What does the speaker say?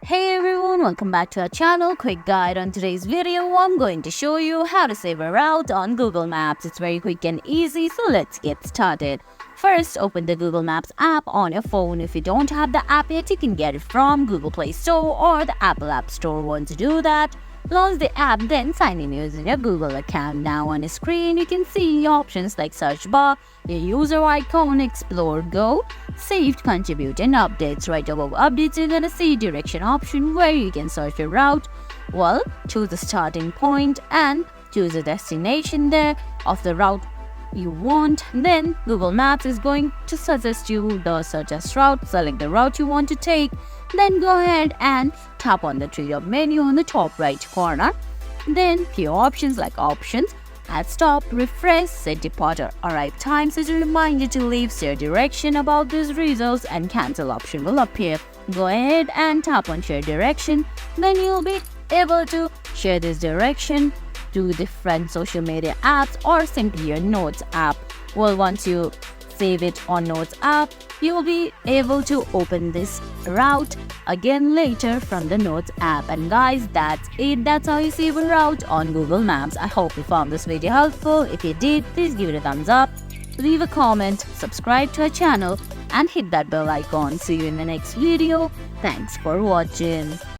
Hey everyone, welcome back to our channel. Quick guide. On today's video, I'm going to show you how to save a route on Google Maps. It's very quick and easy, so let's get started. First, open the Google Maps app on your phone. If you don't have the app yet, you can get it from Google Play Store or the Apple App Store. Once you do that, launch the app, then sign in using your Google account. Now on the screen, you can see options like search bar, your user icon, explore, go, saved, contribute, and updates. Right above updates, you're gonna see direction option where you can search your route. Well, choose the starting point and choose a destination there of the route you want. Then Google Maps is going to suggest you the suggest route. Select the route you want to take, then go ahead and tap on the three-dot menu on the top right corner. Then few options like options, add stop, refresh, set departure, arrive time, set a reminder to leave, share direction about these results, and cancel option will appear. Go ahead and tap on share direction. Then you'll be able to share this direction to different social media apps or simply your Notes app. Well, once you save it on Notes app, you will be able to open this route again later from the Notes app. And guys, that's it. That's how you save a route on Google Maps. I hope you found this video helpful. If you did, please give it a thumbs up, leave a comment, subscribe to our channel, and hit that bell icon. See you in the next video. Thanks for watching.